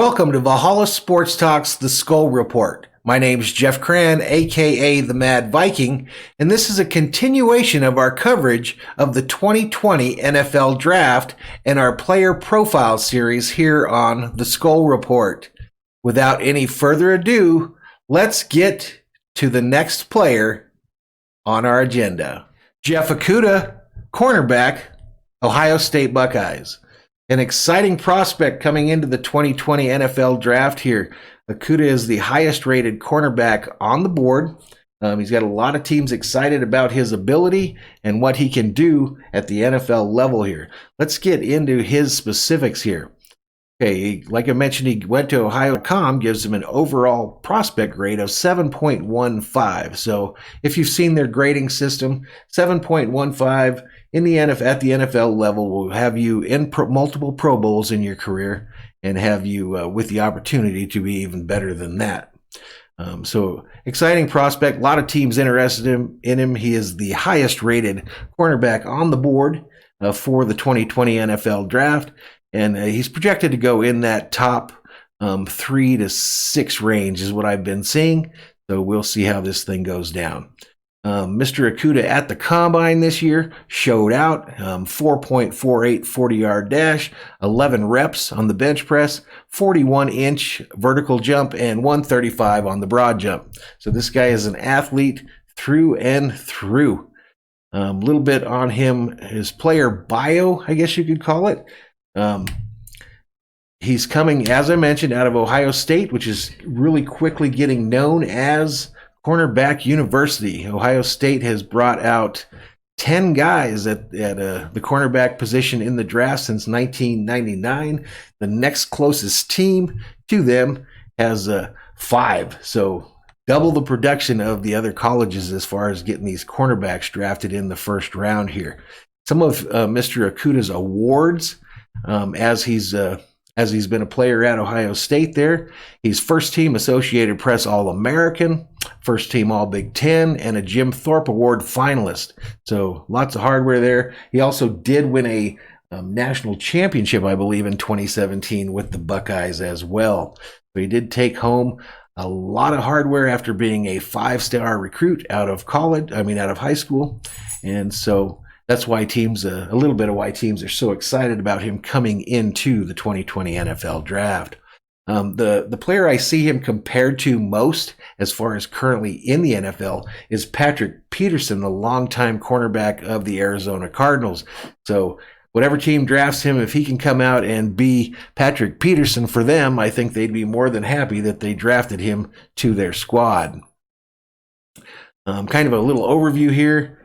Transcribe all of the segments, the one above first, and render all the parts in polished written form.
Welcome to Valhalla Sports Talk's The SKOL Report. My name's Jeff Cran, aka the Mad Viking, and this is a continuation of our coverage of the 2020 NFL Draft and our player profile series here on The SKOL Report. Without any further ado, let's get to the next player on our agenda. Jeff Okudah, cornerback, Ohio State Buckeyes. An exciting prospect coming into the 2020 NFL Draft here. Okudah is the highest rated cornerback on the board. He's got a lot of teams excited about his ability and what he can do at the NFL level here. Let's get into his specifics here. Okay, like I mentioned, he went to Ohio.com, gives him an overall prospect grade of 7.15. So if you've seen their grading system, 7.15 in the at the NFL level will have you in multiple Pro Bowls in your career and have you with the opportunity to be even better than that. So exciting prospect. A lot of teams interested in him. He is the highest rated cornerback on the board for the 2020 NFL Draft. And he's projected to go in that top 3 to 6 range is what I've been seeing. So we'll see how this thing goes down. Mr. Okudah at the Combine this year showed out 4.48 40-yard dash, 11 reps on the bench press, 41-inch vertical jump, and 135 on the broad jump. So this guy is an athlete through and through. A little bit on him, his player bio, I guess you could call it. He's coming, as I mentioned, out of Ohio State, which is really quickly getting known as Cornerback University. Ohio State has brought out 10 guys at the cornerback position in the draft since 1999. The next closest team to them has 5. So double the production of the other colleges as far as getting these cornerbacks drafted in the first round here. Some of Mr. Okudah's awards, as he's been a player at Ohio State there. He's first team Associated Press All-American, first team All-Big Ten, and a Jim Thorpe Award finalist. So lots of hardware there. He also did win a national championship, I believe, in 2017 with the Buckeyes as well. So he did take home a lot of hardware after being a 5-star recruit out of high school. And so that's why a little bit of why teams are so excited about him coming into the 2020 NFL Draft. The player I see him compared to most as far as currently in the NFL is Patrick Peterson, the longtime cornerback of the Arizona Cardinals. So whatever team drafts him, if he can come out and be Patrick Peterson for them, I think they'd be more than happy that they drafted him to their squad. Kind of a little overview here.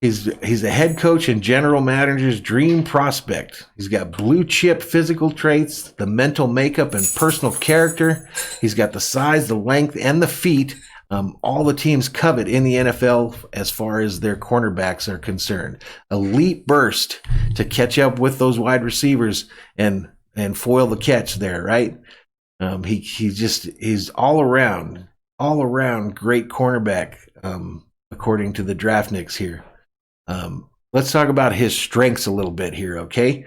He's a head coach and general manager's dream prospect. He's got blue chip physical traits, the mental makeup and personal character. He's got the size, the length, and the feet. All the teams covet in the NFL as far as their cornerbacks are concerned. Elite burst to catch up with those wide receivers and foil the catch there, right? He's all around great cornerback, according to the Draftniks here. Let's talk about his strengths a little bit here, okay?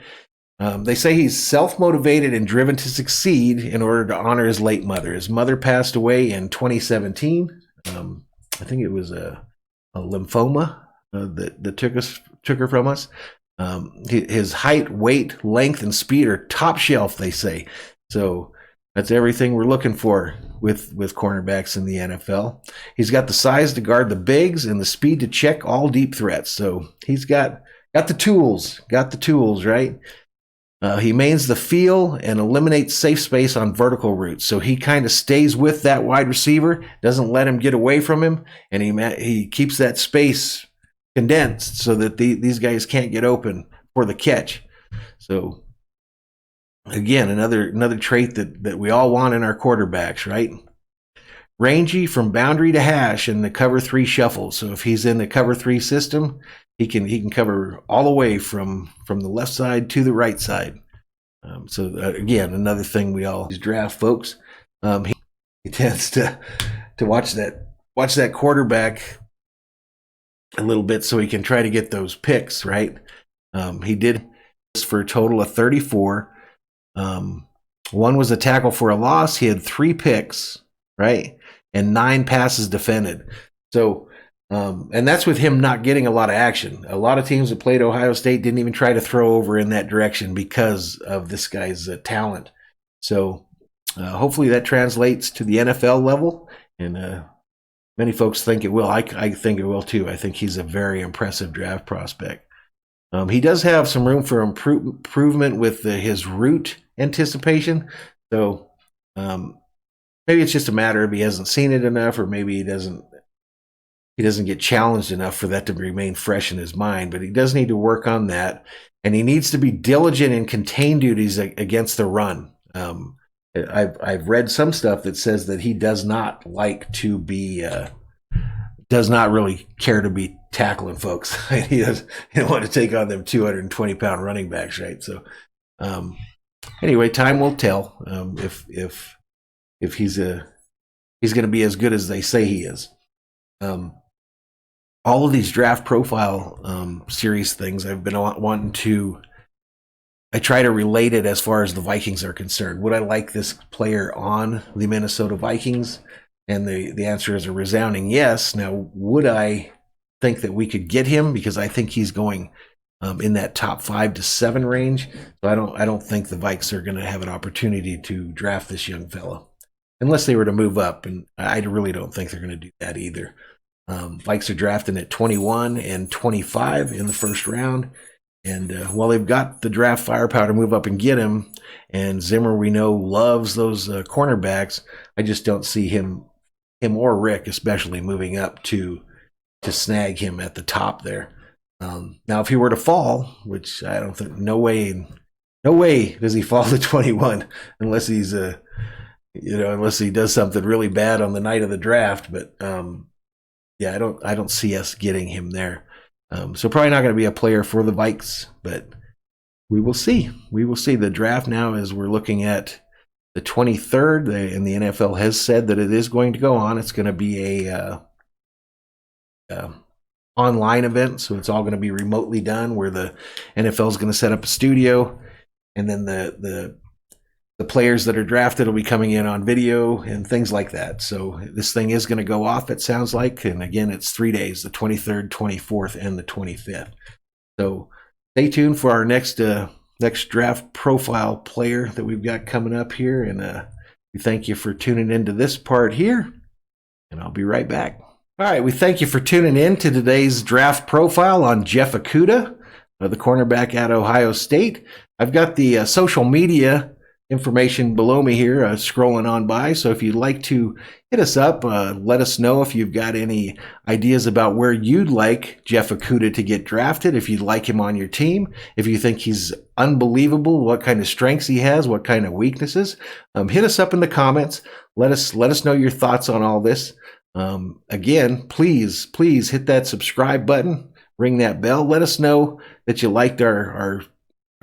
They say he's self-motivated and driven to succeed in order to honor his late mother. His mother passed away in 2017. I think it was a lymphoma that took her from us. His height, weight, length, and speed are top shelf, they say. So that's everything we're looking for with cornerbacks in the NFL. He's got the size to guard the bigs and the speed to check all deep threats. So he's got the tools, right? He mains the feel and eliminates safe space on vertical routes. So he kind of stays with that wide receiver, doesn't let him get away from him, and he keeps that space condensed so that these guys can't get open for the catch. So again, another trait that we all want in our quarterbacks, right? Rangy from boundary to hash in the cover 3 shuffle. So if he's in the cover 3 system, he can cover all the way from the left side to the right side. Again, another thing we all draft, folks. He tends to watch that quarterback a little bit so he can try to get those picks, right? He did this for a total of 34. One was a tackle for a loss. He had 3 picks, right? And 9 passes defended. So, and that's with him not getting a lot of action. A lot of teams that played Ohio State didn't even try to throw over in that direction because of this guy's talent. So hopefully that translates to the NFL level, and many folks think it will. I think it will too. I think he's a very impressive draft prospect. He does have some room for improvement with his route anticipation. So maybe it's just a matter of he hasn't seen it enough, or maybe he doesn't get challenged enough for that to remain fresh in his mind. But he does need to work on that, and he needs to be diligent in contain duties against the run. I've read some stuff that says that he does not like to be, does not really care to be tackling folks. He doesn't want to take on them 220-pound running backs, right? So anyway, time will tell if he's going to be as good as they say he is. All of these draft profile series things I've been wanting to, I try to relate it as far as the Vikings are concerned. Would I like this player on the Minnesota Vikings? And the answer is a resounding yes. Now, would I think that we could get him? Because I think he's going in that top 5 to 7 range. So I don't think the Vikes are going to have an opportunity to draft this young fella, unless they were to move up. And I really don't think they're going to do that either. Vikes are drafting at 21 and 25 in the first round. And while they've got the draft firepower to move up and get him, and Zimmer, we know, loves those cornerbacks, I just don't see him or Rick especially moving up to snag him at the top there. Now, if he were to fall, which I don't think, no way does he fall to 21 unless he's unless he does something really bad on the night of the draft. But yeah, I don't see us getting him there. So probably not going to be a player for the Vikes, but we will see. We will see. The draft now, as we're looking at the 23rd, and the NFL has said that it is going to go on. It's going to be a online event, so it's all going to be remotely done, where the NFL is going to set up a studio, and then the players that are drafted will be coming in on video and things like that. So this thing is going to go off, it sounds like. And again, it's 3 days, the 23rd, 24th, and the 25th. So stay tuned for our next draft profile player that we've got coming up here. And we thank you for tuning into this part here, and I'll be right back. All right, we thank you for tuning in to today's draft profile on Jeff Okudah, the cornerback at Ohio State. I've got the social media information below me here, scrolling on by. So if you'd like to hit us up, let us know if you've got any ideas about where you'd like Jeff Okudah to get drafted, if you'd like him on your team, if you think he's unbelievable, what kind of strengths he has, what kind of weaknesses. Hit us up in the comments. Let us know your thoughts on all this. Again, please hit that subscribe button, ring that bell. Let us know that you liked our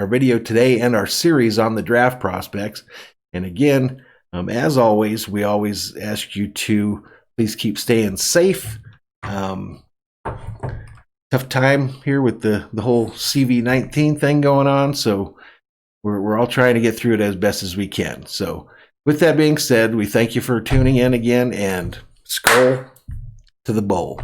video today and our series on the draft prospects. And again, as always, we always ask you to please keep staying safe. Tough time here with the whole CV-19 thing going on, so we're all trying to get through it as best as we can. So with that being said, we thank you for tuning in again, and SKOL to the bowl.